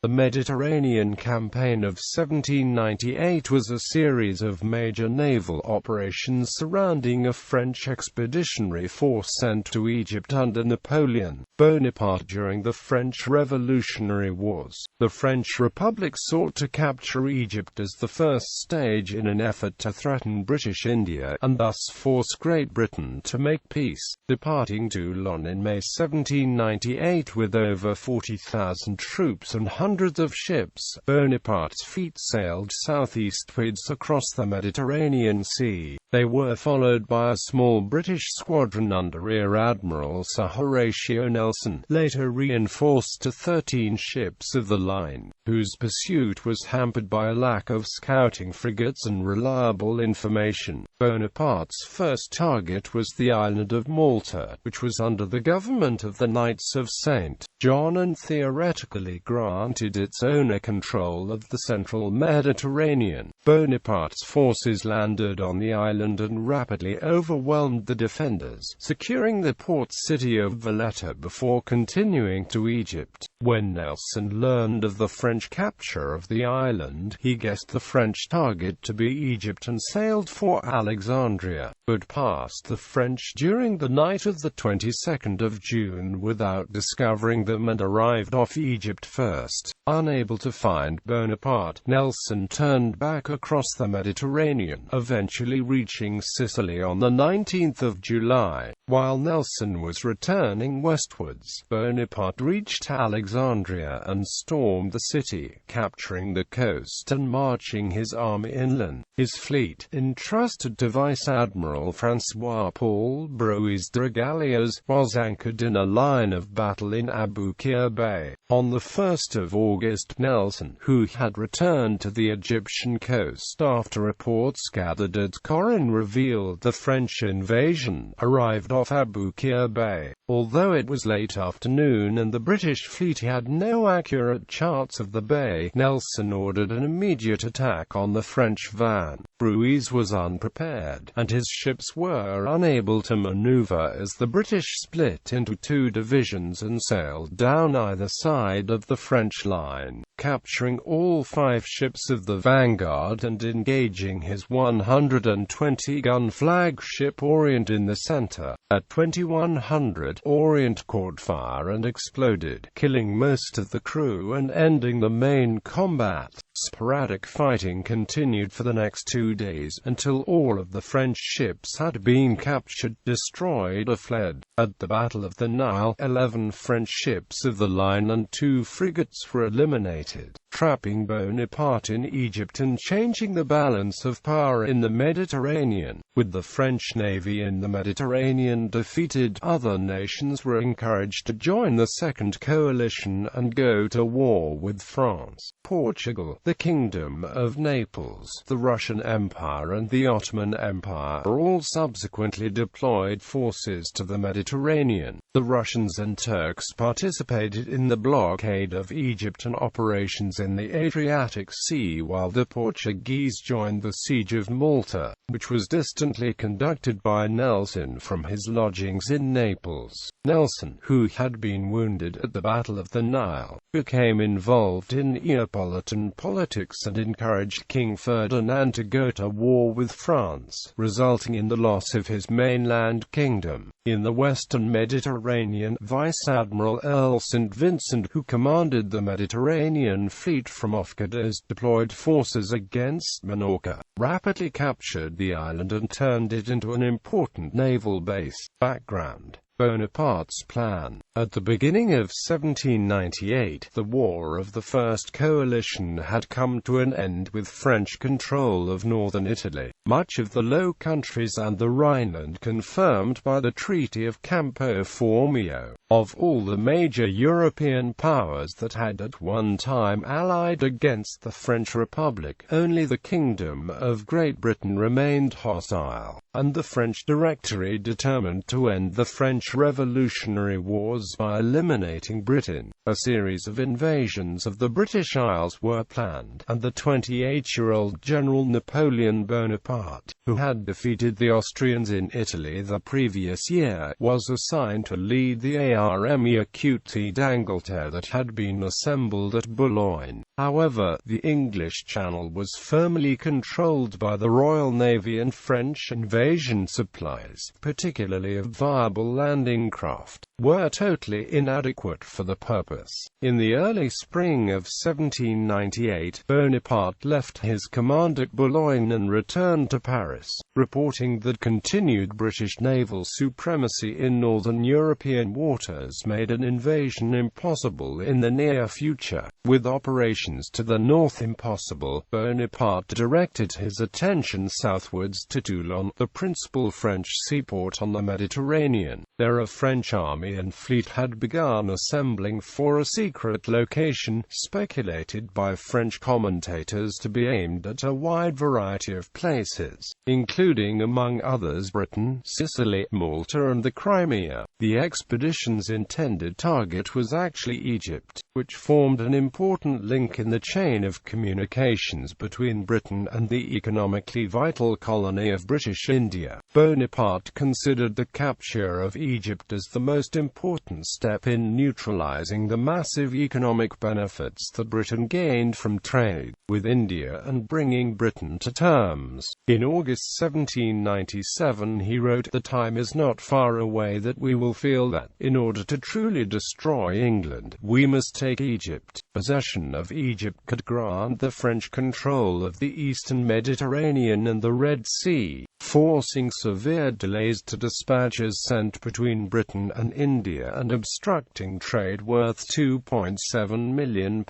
The Mediterranean Campaign of 1798 was a series of major naval operations surrounding a French expeditionary force sent to Egypt under Napoleon Bonaparte during the French Revolutionary Wars. The French Republic sought to capture Egypt as the first stage in an effort to threaten British India, and thus force Great Britain to make peace. Departing Toulon in May 1798 with over 40,000 troops and hundreds of ships, Bonaparte's fleet sailed southeastwards across the Mediterranean Sea. They were followed by a small British squadron under Rear-Admiral Sir Horatio Nelson, later reinforced to 13 ships of the line, whose pursuit was hampered by a lack of scouting frigates and reliable information. Bonaparte's first target was the island of Malta, which was under the government of the Knights of St. John and theoretically granted its owner control of the central Mediterranean. Bonaparte's forces landed on the island and rapidly overwhelmed the defenders, securing the port city of Valletta before continuing to Egypt. When Nelson learned of the French capture of the island, he guessed the French target to be Egypt and sailed for Alexandria, but passed the French during the night of the 22nd of June without discovering them and arrived off Egypt first. Unable to find Bonaparte, Nelson turned back across the Mediterranean, eventually reaching Sicily on the 19th of July. While Nelson was returning westwards, Bonaparte reached Alexandria and stormed the city, capturing the coast and marching his army inland. His fleet, entrusted to Vice-Admiral François-Paul Brouil's de galleass, was anchored in a line of battle in Aboukir Bay. On the 1st of August, Nelson, who had returned to the Egyptian coast after reports gathered at Corinth revealed the French invasion, arrived off Aboukir Bay. Although it was late afternoon and the British fleet had no accurate charts of the bay, Nelson ordered an immediate attack on the French van. Brouil's was unprepared, and his ships were unable to maneuver as the British split into two divisions and sailed down either side of the French line, capturing all 5 ships of the vanguard and engaging his 120-gun flagship Orient in the center. At 2100, Orient caught fire and exploded, killing most of the crew and ending the main combat. Sporadic fighting continued for the next 2 days, until all of the French ships had been captured, destroyed or fled. At the Battle of the Nile, 11 French ships of the line and 2 frigates were eliminated, trapping Bonaparte in Egypt and changing the balance of power in the Mediterranean. With the French navy in the Mediterranean defeated, other nations were encouraged to join the Second Coalition and go to war with France, Portugal, the Kingdom of Naples, the Russian Empire and the Ottoman Empire all subsequently deployed forces to the Mediterranean. The Russians and Turks participated in the blockade of Egypt and operations in the Adriatic Sea, while the Portuguese joined the siege of Malta, which was distantly conducted by Nelson from his lodgings in Naples. Nelson, who had been wounded at the Battle of the Nile, became involved in Neapolitan politics and encouraged King Ferdinand to go to war with France, resulting in the loss of his mainland kingdom. In the western Mediterranean, Vice-Admiral Earl St. Vincent, who commanded the Mediterranean fleet from off Cadiz, deployed forces against Minorca, rapidly captured the island and turned it into an important naval base. Background: Bonaparte's plan. At the beginning of 1798, the War of the First Coalition had come to an end with French control of northern Italy, much of the Low Countries and the Rhineland, confirmed by the Treaty of Campo Formio. Of all the major European powers that had at one time allied against the French Republic, only the Kingdom of Great Britain remained hostile, and the French Directory determined to end the French Revolutionary Wars by eliminating Britain. A series of invasions of the British Isles were planned, and the 28-year-old General Napoleon Bonaparte, who had defeated the Austrians in Italy the previous year, was assigned to lead the Rear-Admiral d'Angleterre that had been assembled at Boulogne. However, the English Channel was firmly controlled by the Royal Navy, and French invasion supplies, particularly of viable landing craft, were totally inadequate for the purpose. In the early spring of 1798, Bonaparte left his command at Boulogne and returned to Paris, reporting that continued British naval supremacy in northern European waters made an invasion impossible in the near future. With operations to the north impossible, Bonaparte directed his attention southwards to Toulon, the principal French seaport on the Mediterranean. There a French army and fleet had begun assembling for a secret location, speculated by French commentators to be aimed at a wide variety of places, including among others Britain, Sicily, Malta and the Crimea. The expedition's intended target was actually Egypt, which formed an important link in the chain of communications between Britain and the economically vital colony of British India. Bonaparte considered the capture of Egypt as the most important step in neutralizing the massive economic benefits that Britain gained from trade with India and bringing Britain to terms. In August 1797 he wrote, "The time is not far away that we will feel that, in order to truly destroy England, we must take Egypt. Possession of Egypt could grant the French control of the eastern Mediterranean and the Red Sea, forcing severe delays to dispatches sent between Britain and India and obstructing trade worth £2.7 million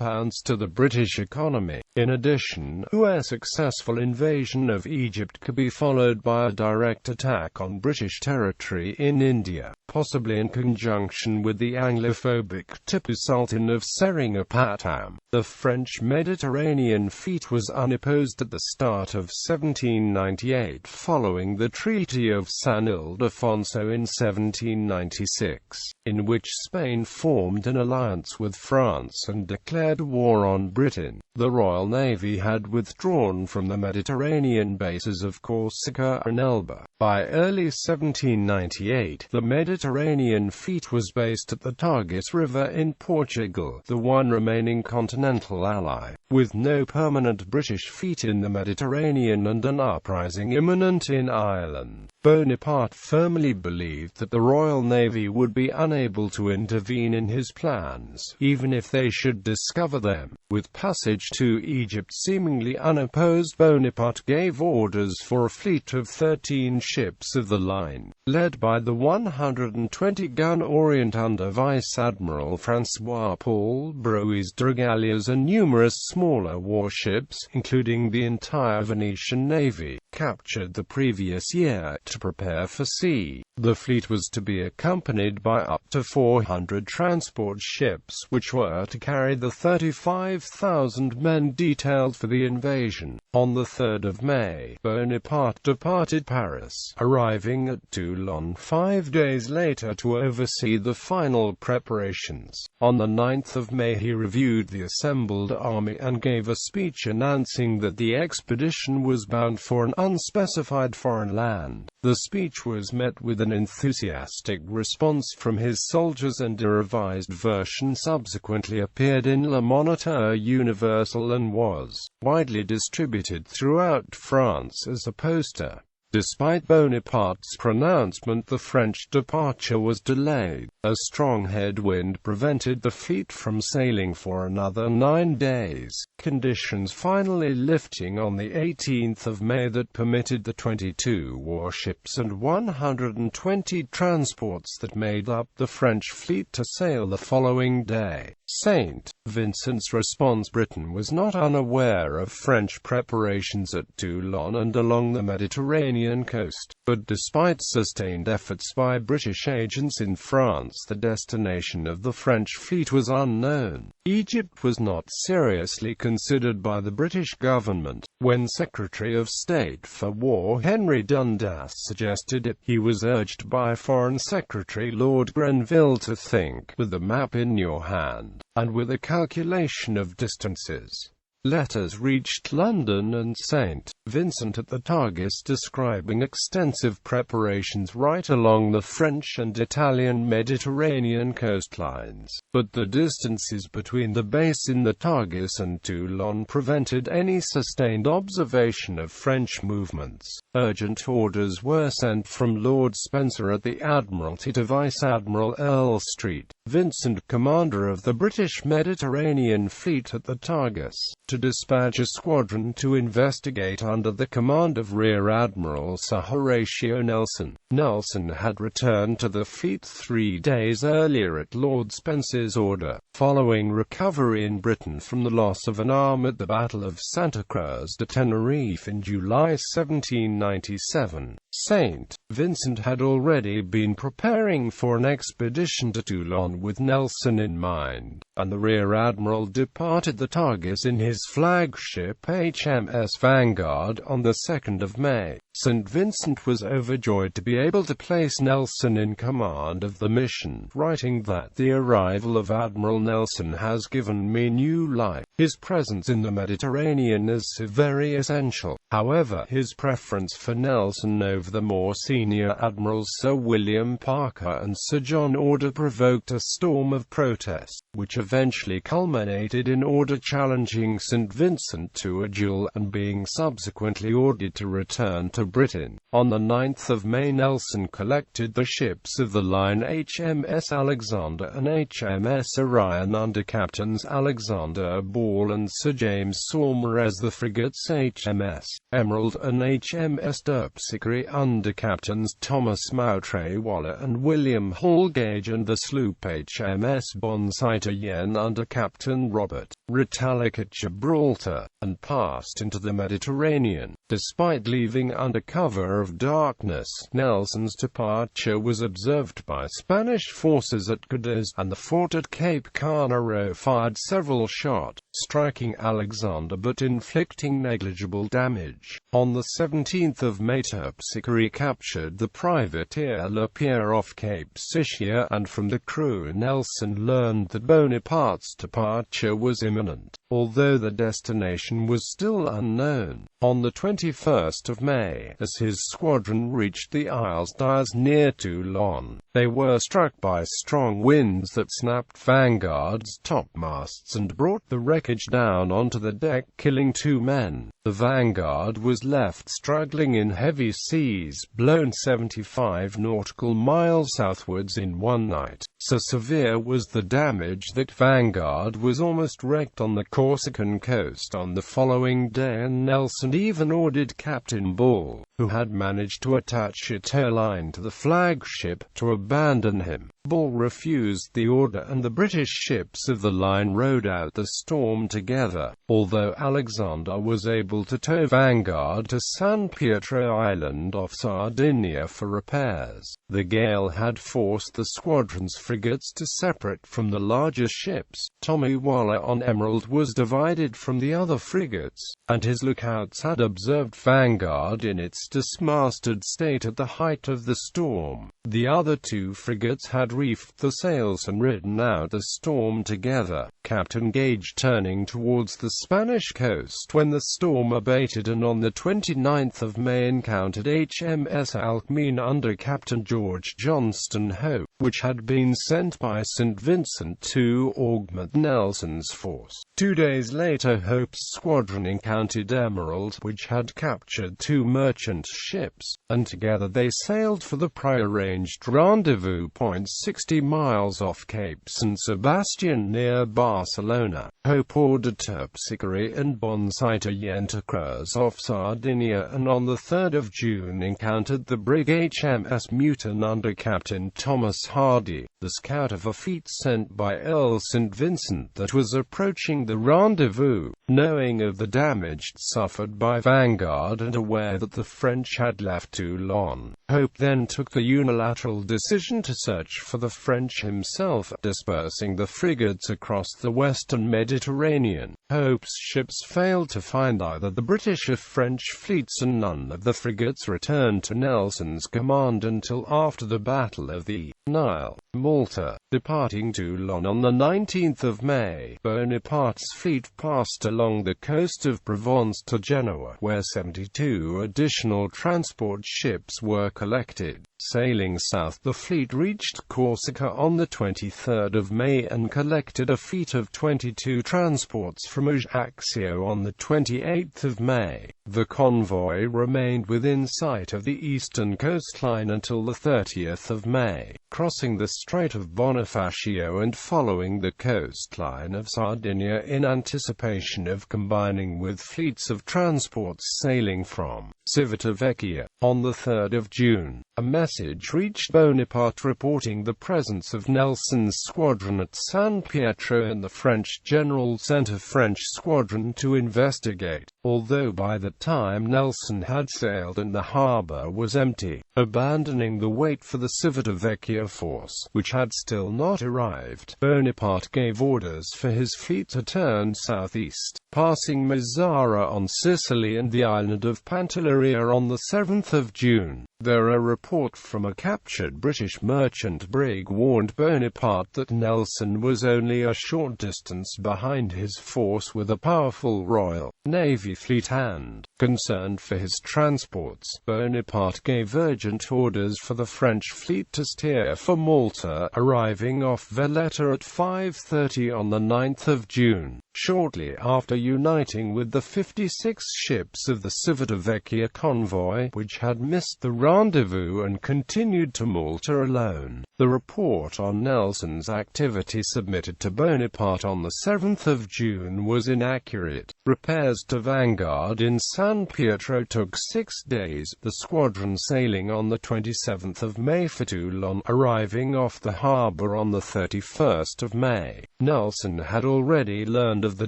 to the British economy. In addition, a successful invasion of Egypt could be followed by a direct attack on British territory in India, possibly in conjunction with the Anglophobic Tipu Sultan of Seringapatam." The French Mediterranean fleet was unopposed at the start of 1798, following the Treaty of San Ildefonso in 1796, in which Spain formed an alliance with France and declared war on Britain. The Royal Navy had withdrawn from the Mediterranean bases of Corsica and Elba. By early 1798, the Mediterranean fleet was based at the Tagus River in Portugal, the one remaining continental ally. With no permanent British fleet in the Mediterranean and an uprising imminent in Ireland, Bonaparte firmly believed that the Royal Navy would be unable to intervene in his plans, even if they should discover them. With passage to Egypt seemingly unopposed, Bonaparte gave orders for a fleet of 13 ships of the line, led by the 120-gun Orient under Vice-Admiral François-Paul Broyes de Galliers, and numerous smaller warships, including the entire Venetian navy, captured the previous year, to prepare for sea. The fleet was to be accompanied by up to 400 transport ships, which were to carry the 35,000 men detailed for the invasion. On the 3rd of May, Bonaparte departed Paris, arriving at Toulon 5 days later to oversee the final preparations. On the 9th of May he reviewed the assembled army and gave a speech announcing that the expedition was bound for an unspecified foreign land. The speech was met with an enthusiastic response from his soldiers, and a revised version subsequently appeared in Le Moniteur Universel and was widely distributed throughout France as a poster. Despite Bonaparte's pronouncement, the French departure was delayed. A strong headwind prevented the fleet from sailing for another 9 days, conditions finally lifting on the 18th of May that permitted the 22 warships and 120 transports that made up the French fleet to sail the following day. St. Vincent's response: Britain was not unaware of French preparations at Toulon and along the Mediterranean coast, but despite sustained efforts by British agents in France, the destination of the French fleet was unknown. Egypt was not seriously considered by the British government. When Secretary of State for War Henry Dundas suggested it, he was urged by Foreign Secretary Lord Grenville to think with the map in your hand, and with a calculation of distances. Letters reached London and St. Vincent at the Tagus describing extensive preparations right along the French and Italian Mediterranean coastlines, but the distances between the base in the Tagus and Toulon prevented any sustained observation of French movements. Urgent orders were sent from Lord Spencer at the Admiralty to Vice-Admiral Earl Street, Vincent, commander of the British Mediterranean Fleet at the Tagus, to dispatch a squadron to investigate under the command of Rear-Admiral Sir Horatio Nelson. Nelson had returned to the fleet 3 days earlier at Lord Spencer's order, following recovery in Britain from the loss of an arm at the Battle of Santa Cruz de Tenerife in July 1797. St. Vincent had already been preparing for an expedition to Toulon with Nelson in mind, and the Rear-Admiral departed the Tagus in his flagship HMS Vanguard on the 2nd of May. St. Vincent was overjoyed to be able to place Nelson in command of the mission, writing that the arrival of Admiral Nelson has given me new life. His presence in the Mediterranean is very essential. However, his preference for Nelson over the more senior admirals Sir William Parker and Sir John Order provoked a storm of protest, which eventually culminated in Order challenging St. Vincent to a duel and being subsequently ordered to return to Britain. On the 9th of May, Nelson collected the ships of the line HMS Alexander and HMS Orion under Captains Alexander Ball and Sir James Saumer as the frigates HMS Emerald and HMS Terpsichore under Captains Thomas Mountray Waller and William Hallgage, and the sloop HMS Bon-Citoyen under Captain Robert Retallack at Gibraltar, and passed into the Mediterranean. Despite leaving under cover of darkness, Nelson's departure was observed by Spanish forces at Cadiz, and the fort at Cape Canaveral fired several shots, striking Alexander but inflicting negligible damage. On the 17th of May, Terpsichore captured the privateer La Pierre off Cape Sicilia, and from the crew Nelson learned that Bonaparte's departure was imminent, although the destination was still unknown. On the 21st of May, as his squadron reached the Isles d'Ars near Toulon, they were struck by strong winds that snapped Vanguard's topmasts and brought the wreckage down onto the deck, killing 2 men. The Vanguard was left struggling in heavy seas, blown 75 nautical miles southwards in one night. So severe was the damage that Vanguard was almost wrecked on the Corsican coast on the following day, and Nelson even ordered Captain Ball, who had managed to attach a tail-line to the flagship, to abandon him. Ball refused the order, and the British ships of the line rode out the storm together, although Alexander was able to tow Vanguard to San Pietro Island off Sardinia for repairs. The gale had forced the squadron's frigates to separate from the larger ships. Tommy Waller on Emerald was divided from the other frigates, and his lookouts had observed Vanguard in its dismasted state at the height of the storm. The other 2 frigates had reefed the sails and ridden out the storm together, Captain Gage turning towards the Spanish coast when the storm abated, and on the 29th of May encountered HMS Alcmene under Captain George Johnston Hope, which had been sent by St. Vincent to augment Nelson's force. 2 days later, Hope's squadron encountered Emerald, which had captured 2 merchant ships, and together they sailed for the prearranged rendezvous point 60 miles off Cape San Sebastian near Barcelona. Hope ordered Terpsichore and Bon-Citoyen to cruise off Sardinia, and on the 3rd of June encountered the brig HMS Mutton under Captain Thomas Hardy, the scout of a fleet sent by Earl St. Vincent that was approaching the rendezvous. Knowing of the damage suffered by Vanguard and aware that the French had left Toulon, Hope then took the unilateral decision to search for the French himself, dispersing the frigates across the western Mediterranean. Hope's ships failed to find either the British or French fleets, and none of the frigates returned to Nelson's command until after the Battle of the Nile, Malta. Departing Toulon on the 19th of May, Bonaparte's fleet passed along the coast of Provence to Genoa, where 72 additional transport ships were collected. Sailing south, the fleet reached Corsica on the 23rd of May and collected a fleet of 22 transports from Ajaccio on the 28th of May. The convoy remained within sight of the eastern coastline until the 30th of May, crossing the Strait of Bonifacio and following the coastline of Sardinia in anticipation of combining with fleets of transports sailing from Civitavecchia. On the 3rd of June, a message reached Bonaparte reporting the presence of Nelson's squadron at San Pietro, and the French general sent a French squadron to investigate, although by the time Nelson had sailed and the harbour was empty. Abandoning the wait for the Civitavecchia force, which had still not arrived, Bonaparte gave orders for his fleet to turn southeast, passing Mazzara on Sicily and the island of Pantelleria on the 7th of June. There, a report from a captured British merchant brig warned Bonaparte that Nelson was only a short distance behind his force with a powerful Royal Navy fleet, and, concerned for his transports, Bonaparte gave urgent orders for the French fleet to steer for Malta, arriving off Valletta at 5:30 on the 9th of June. Shortly after uniting with the 56 ships of the Civitavecchia convoy, which had missed the rendezvous and continued to Malta alone. The report on Nelson's activity submitted to Bonaparte on the 7th of June was inaccurate. Repairs to Vanguard in San Pietro took 6 days, the squadron sailing on the 27th of May for Toulon, arriving off the harbour on the 31st of May. Nelson had already learned of the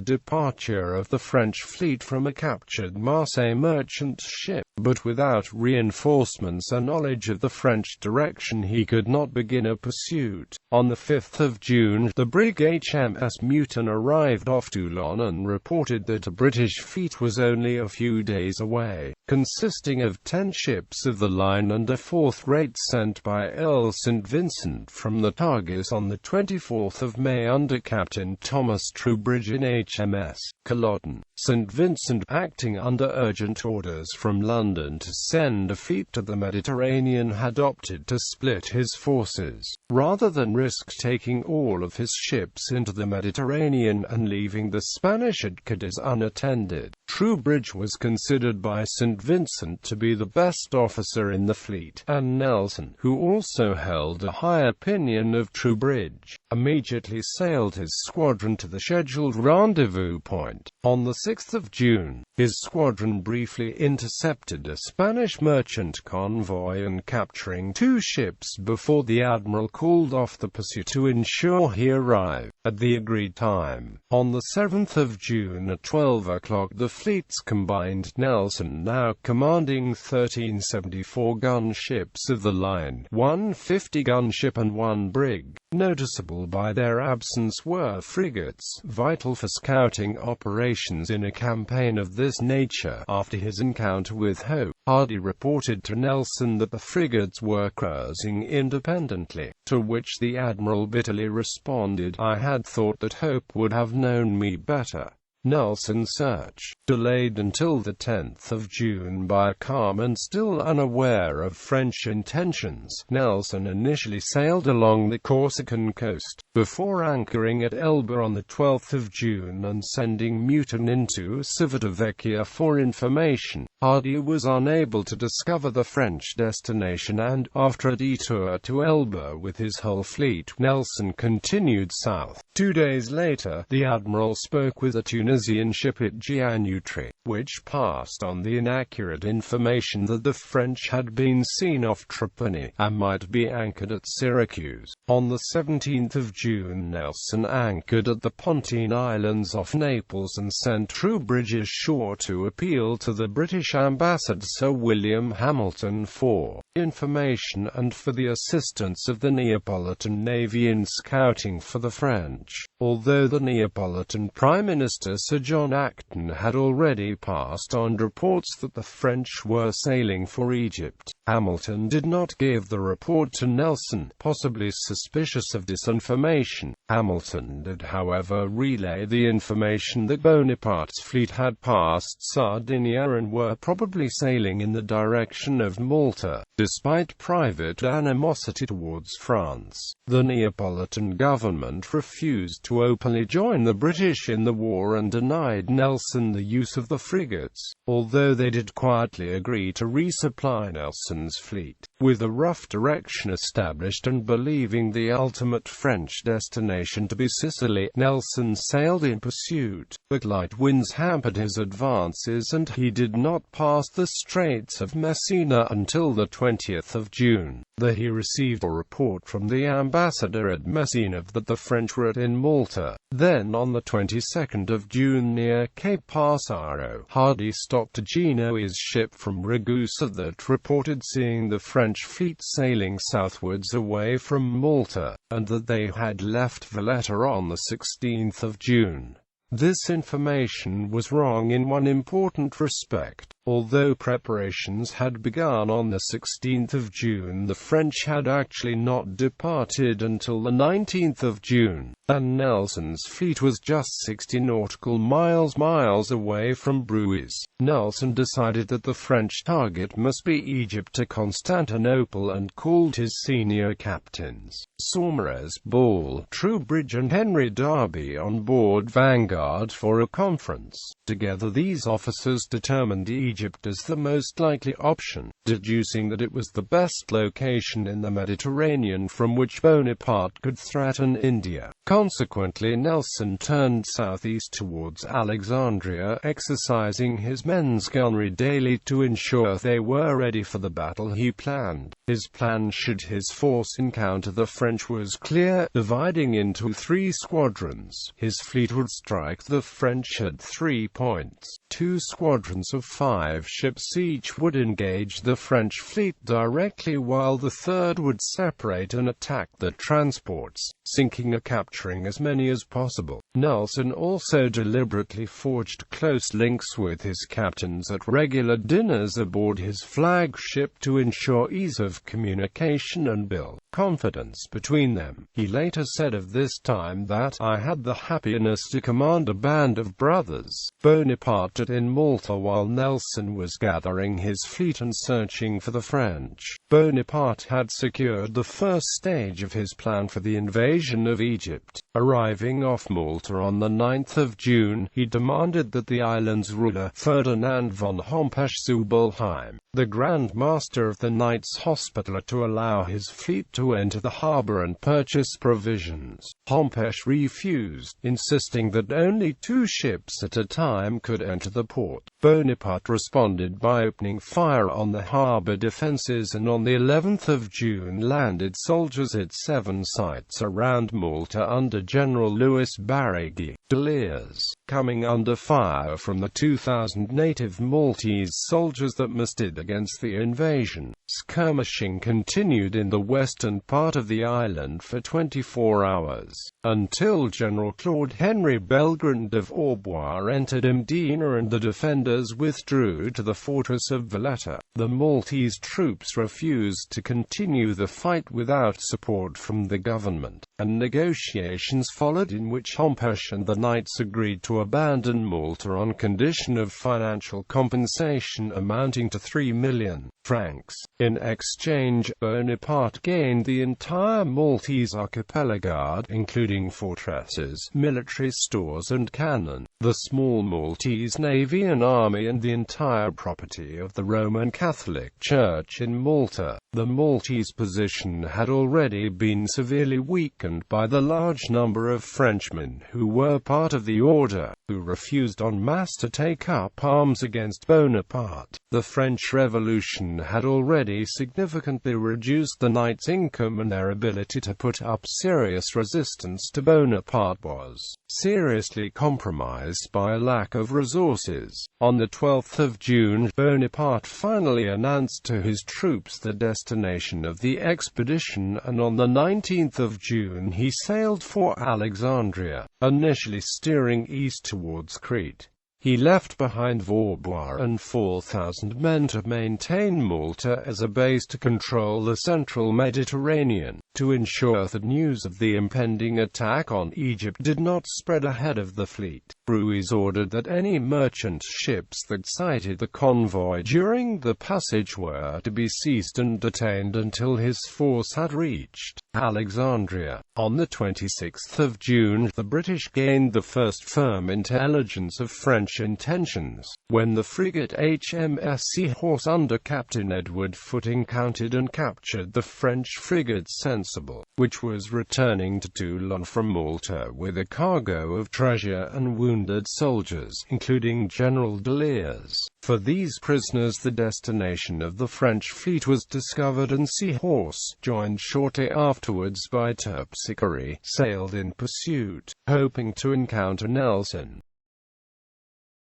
departure of the French fleet from a captured Marseille merchant ship, but without reinforcements and knowledge of the French direction he could not begin a pursuit. On the 5th of June, the brig HMS Mutton arrived off Toulon and reported that a British fleet was only a few days away, consisting of 10 ships of the line and a fourth-rate sent by Earl St. Vincent from the Tagus on the 24th of May under Captain Thomas Troubridge in HMS Culloden. St. Vincent, acting under urgent orders from London to send a fleet to the Mediterranean, had opted to split his forces, rather than risk taking all of his ships into the Mediterranean and leaving the Spanish at Cadiz unattended. Troubridge was considered by St. Vincent to be the best officer in the fleet, and Nelson, who also held a high opinion of Troubridge, immediately sailed his squadron to the scheduled rendezvous point. On the 6th of June, his squadron briefly intercepted a Spanish merchant convoy and capturing 2 ships before the admiral called off the pursuit to ensure he arrived at the agreed time. On the 7th of June at 12 o'clock, the fleets combined, Nelson now commanding 13 74-gun ships of the line, 1 50-gun ship and 1 brig. Noticeable by their absence were frigates, vital for scouting operations in a campaign of this nature. After his encounter with Hope, Hardy reported to Nelson that the frigates were cruising independently, to which the admiral bitterly responded, "I had thought that Hope would have known me better." Nelson's search, delayed until the 10th of June by a calm and still unaware of French intentions, Nelson initially sailed along the Corsican coast, before anchoring at Elba on the 12th of June and sending Mutton into Civitavecchia for information. Hardy was unable to discover the French destination and, after a detour to Elba with his whole fleet, Nelson continued south. 2 days later, the admiral spoke with a Tunisian ship at Gianutri, which passed on the inaccurate information that the French had been seen off Trapani, and might be anchored at Syracuse. On the 17th of June, Nelson anchored at the Pontine Islands off Naples and sent Troubridge ashore to appeal to the British ambassador Sir William Hamilton for information and for the assistance of the Neapolitan Navy in scouting for the French. Although the Neapolitan Prime Minister Sir John Acton had already passed on reports that the French were sailing for Egypt, Hamilton did not give the report to Nelson, possibly suspicious of disinformation. Hamilton did, however, relay the information that Bonaparte's fleet had passed Sardinia and were probably sailing in the direction of Malta. Despite private animosity towards France, the Neapolitan government refused to openly join the British in the war and denied Nelson the use of the frigates, although they did quietly agree to resupply Nelson's fleet. With a rough direction established and believing the ultimate French destination to be Sicily, Nelson sailed in pursuit, but light winds hampered his advances and he did not pass the Straits of Messina until the 20th of June. There he received a report from the ambassador at Messina that the French were in Malta. Then on the 22nd of June near Cape Passaro, Hardy stopped Genoese ship from Ragusa that reported seeing the French fleet sailing southwards away from Malta, and that they had left Valletta on the 16th of June. This information was wrong in one important respect. Although preparations had begun on the 16th of June, the French had actually not departed until the 19th of June, and Nelson's fleet was just 60 nautical miles away from Bruges. Nelson decided that the French target must be Egypt to Constantinople and called his senior captains, Saumarez, Ball, Troubridge and Henry Darby, on board Vanguard for a conference. Together these officers determined Egypt as the most likely option, deducing that it was the best location in the Mediterranean from which Bonaparte could threaten India. Consequently, Nelson turned southeast towards Alexandria, exercising his men's gunnery daily to ensure they were ready for the battle he planned. His plan, should his force encounter the French, was clear. Dividing into 3 squadrons, his fleet would strike the French at 3 points. 2 squadrons of 5 ships each would engage the French fleet directly, while the third would separate and attack the transports, sinking or capturing as many as possible. Nelson also deliberately forged close links with his captains at regular dinners aboard his flagship to ensure ease of communication and build confidence between them. He later said of this time that, "I had the happiness to command a band of brothers Bonaparte in Malta while Nelson was gathering his fleet and searching for the French." Bonaparte had secured the first stage of his plan for the invasion of Egypt. Arriving off Malta on the 9th of June, he demanded that the island's ruler, Ferdinand von Hompesch-Zubelheim, the Grand Master of the Knights Hospitaller, to allow his fleet to enter the harbor and purchase provisions. Hompesch refused, insisting that only 2 ships at a time could enter the port. Bonaparte responded by opening fire on the harbor defenses and on the 11th of June landed soldiers at 7 sites around Malta under General Louis Barraghi. Deliers, coming under fire from the 2,000 native Maltese soldiers that mustered against the invasion. Skirmishing continued in the western part of the island for 24 hours, until General Claude Henry Belgrand of Aubois entered Mdina and the defenders withdrew to the fortress of Valletta. The Maltese troops refused to continue the fight without support from the government, and negotiations followed in which Hompesch and the Knights agreed to abandon Malta on condition of financial compensation amounting to 3 million francs. In exchange, Bonaparte gained the entire Maltese archipelago, including fortresses, military stores and cannon, the small Maltese navy and army, and the entire property of the Roman Catholic Church in Malta. The Maltese position had already been severely weakened by the large number of Frenchmen who were part of the order, who refused en masse to take up arms against Bonaparte. The French Revolution expedition had already significantly reduced the Knights' income, and their ability to put up serious resistance to Bonaparte was seriously compromised by a lack of resources. On the 12th of June, Bonaparte finally announced to his troops the destination of the expedition, and on the 19th of June he sailed for Alexandria, initially steering east towards Crete. He left behind Vaubois and 4,000 men to maintain Malta as a base to control the central Mediterranean, to ensure that news of the impending attack on Egypt did not spread ahead of the fleet. Ruiz ordered that any merchant ships that sighted the convoy during the passage were to be seized and detained until his force had reached Alexandria. On the 26th of June, the British gained the first firm intelligence of French intentions, when the frigate HMS Seahorse under Captain Edward Foote encountered and captured the French frigate Sensible, which was returning to Toulon from Malta with a cargo of treasure and wounded soldiers, including General Delires. For these prisoners the destination of the French fleet was discovered, and Seahorse, joined shortly afterwards by Terpsichore, sailed in pursuit, hoping to encounter Nelson.